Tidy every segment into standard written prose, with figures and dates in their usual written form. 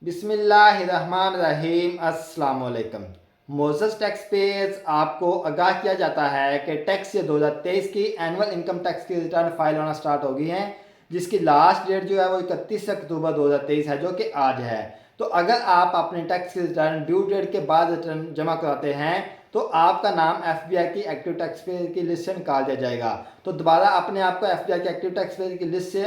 बिस्मिल्लाहिर्रहमानिर्रहीम। अस्सलाम वालेकुम। मोज़स टैक्स पेज आपको आगाह किया जाता है कि टैक्स ईयर 2023 की एनुअल इनकम टैक्स की रिटर्न फाइल होना स्टार्ट हो गई है, जिसकी लास्ट डेट जो है वो 31 अक्टूबर 2023 है, जो कि आज है। तो अगर आप अपने टैक्स की रिटर्न ड्यू डेट के बाद रिटर्न जमा कराते हैं तो आपका नाम FBI की एक्टिव टैक्स पेयर की लिस्ट से निकाल दिया जाएगा। तो दोबारा अपने आप को FBI की एक्टिव टैक्स पेयर की लिस्ट से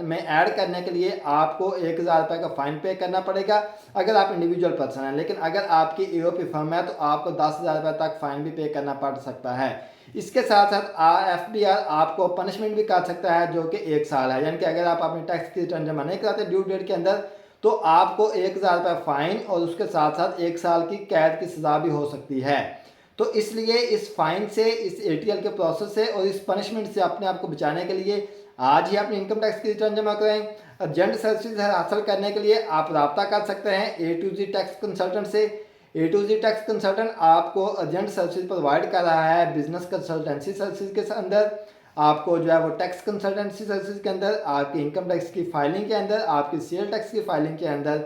में ऐड करने के लिए आपको 1000 रुपये का फाइन पे करना पड़ेगा अगर आप इंडिविजुअल पर्सन हैं। लेकिन अगर आपकी EOP फर्म है तो आपको 10,000 रुपये तक फाइन भी पे करना पड़ सकता है। इसके साथ साथ FBR आपको पनिशमेंट भी कर सकता है, जो कि 1 साल है। यानी कि अगर आप अपनी टैक्स की रिटर्न जमा नहीं कराते ड्यू डेट के अंदर तो आपको 1000 रुपये फाइन और उसके साथ साथ 1 साल की कैद की सज़ा भी हो सकती है। तो इसलिए इस फाइन से, इस ATL के प्रोसेस से और इस पनिशमेंट से अपने आप को बचाने के लिए आज ही अपनी इनकम टैक्स की रिटर्न जमा करें। अर्जेंट सर्विस हासिल करने के लिए आप रब्ता कर सकते हैं A to Z tax consultant से। A to Z tax consultant आपको अर्जेंट सर्विस प्रोवाइड कर रहा है बिजनेस कंसल्टेंसी सर्विस के अंदर, आपको जो है वो टैक्स कंसल्टेंसी सर्विस के अंदर, आपकी इनकम टैक्स की फाइलिंग के अंदर, आपकी सेल टैक्स की फाइलिंग के अंदर।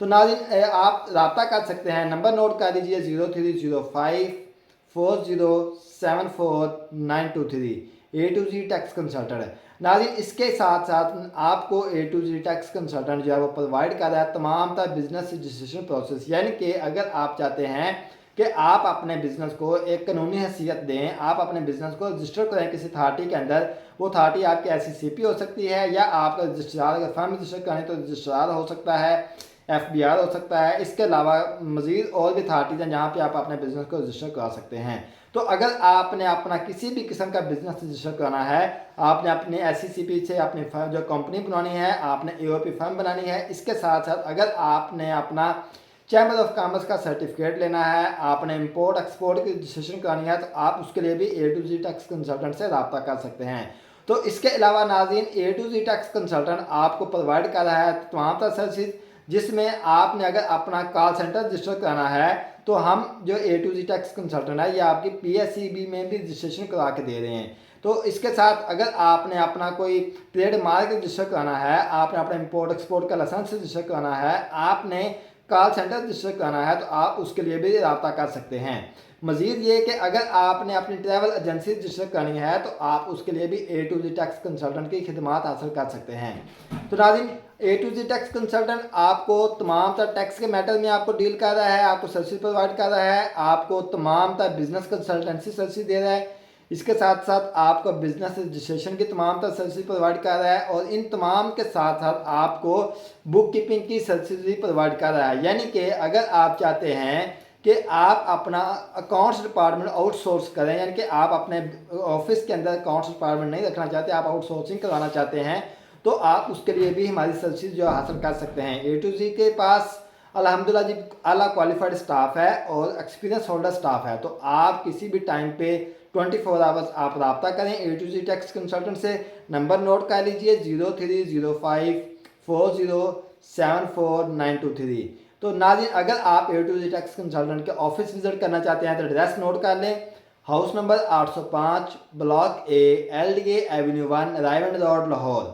तो नाज़रीन आप रब्ता कर सकते हैं, नंबर नोट कर लीजिए 0305407923 A to Z tax consultant. नाज़रीन इसके साथ साथ आपको A to Z tax consultant जो है वो प्रोवाइड कर रहा है तमाम तरह बिजनेस रजिस्ट्रेशन प्रोसेस। यानी कि अगर आप चाहते हैं कि आप अपने बिजनेस को एक कानूनी हैसियत दें, आप अपने बिजनेस को रजिस्टर करें किसी अथॉरिटी के अंदर, वो अथॉरिटी आपकी SCCP हो सकती है या आपका रजिस्ट्रार, अगर फर्म रजिस्टर करें तो रजिस्ट्रार हो सकता है, FBR हो सकता है। इसके अलावा मज़ीद और भी अथॉरिटीज़ हैं जहाँ पे आप अपने बिजनेस को रजिस्टर करा सकते हैं। तो अगर आपने अपना किसी भी किस्म का बिजनेस रजिस्टर कराना है, आपने अपने SCCP से अपनी जो कंपनी बनानी है, आपने EOP फर्म बनानी है, इसके साथ साथ अगर आपने अपना चैम्बर ऑफ कॉमर्स का सर्टिफिकेट लेना है, आपने इंपोर्ट एक्सपोर्ट की रजिस्ट्रेशन करानी है, तो आप उसके लिए भी A to Z tax consultant से रब्ता कर सकते हैं। तो इसके अलावा नाज़रीन A to Z tax consultant आपको प्रोवाइड कर रहा है तमाम तरह सर्विस, जिसमें आपने अगर अपना कॉल सेंटर रजिस्टर कराना है तो हम जो A to Z tax consultant है ये आपकी PSEB में भी रजिस्ट्रेशन करा के दे रहे हैं। तो इसके साथ अगर आपने अपना कोई ट्रेड मार्क रजिस्टर कराना है, आपने अपना इंपोर्ट एक्सपोर्ट का लाइसेंस रजिस्टर कराना है, आपने कॉल सेंटर रजिस्टर कराना है, तो आप उसके लिए भी रब्ता कर सकते हैं। मज़ीद ये कि अगर आपने अपनी ट्रैवल एजेंसी रजिस्टर करनी है तो आप उसके लिए भी A to Z tax consultant की खिदमात हासिल कर सकते हैं। तो नाज़रीन A to Z tax consultant आपको तमाम तरह टैक्स के मैटर में आपको डील कर रहा है, आपको सर्विस प्रोवाइड कर रहा है, आपको तमाम तरह बिजनेस कंसल्टेंसी सर्विस दे रहा है। इसके साथ साथ आपको बिजनेस रजिस्ट्रेशन की तमाम तरह सर्विस प्रोवाइड कर रहा है और इन तमाम के साथ साथ आपको बुक कीपिंग की सर्विस भी प्रोवाइड कर रहा है। यानी कि अगर आप चाहते हैं कि आप अपना अकाउंट्स डिपार्टमेंट आउटसोर्स करें, यानी कि आप अपने ऑफिस के अंदर अकाउंट्स डिपार्टमेंट नहीं रखना चाहते, आप आउटसोर्सिंग करवाना चाहते हैं, तो आप उसके लिए भी हमारी सर्विस जो हासिल कर सकते हैं। A to Z के पास अल्हम्दुलिल्लाह जी आला क्वालिफाइड स्टाफ है और एक्सपीरियंस होल्डर स्टाफ है। तो आप किसी भी टाइम पे 24 आवर्स आप रब्ता करें A to Z tax consultant से। नंबर नोट कर लीजिए 0305407923। तो नाज़रीन अगर आप A to Z tax consultant के ऑफिस विजिट करना चाहते हैं तो एड्रेस नोट कर लें, house number 805 block A LDA Avenue 1 Raiwind road Lahore.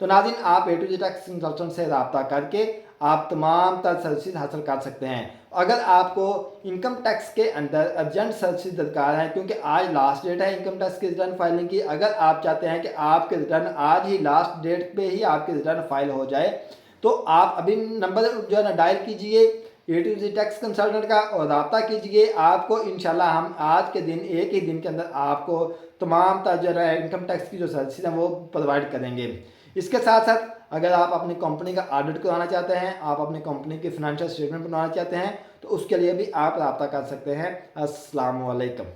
तो नाज़रीन आप A to Z tax consultant से रब्ता करके आप तमाम तरह सर्विस हासिल कर सकते हैं। अगर आपको इनकम टैक्स के अंदर अर्जेंट सर्विस दरकार है, क्योंकि आज लास्ट डेट है इनकम टैक्स की रिटर्न फाइलिंग की, अगर आप चाहते हैं कि आपके रिटर्न आज ही लास्ट डेट पे ही आपकी रिटर्न फाइल हो जाए, तो आप अभी नंबर जो है ना डायल कीजिए A to Z tax consultant का और रब्ता कीजिए। आपको इंशाल्लाह हम आज के दिन एक ही दिन के अंदर आपको तमाम तरह जो है इनकम टैक्स की जो सर्विस हैं वो प्रोवाइड करेंगे। इसके साथ साथ अगर आप अपनी कंपनी का ऑडिट कराना चाहते हैं, आप अपनी कंपनी की फाइनेंशियल स्टेटमेंट बनवाना चाहते हैं, तो उसके लिए भी आप रब्ता कर सकते हैं। अस्सलाम वालेकुम।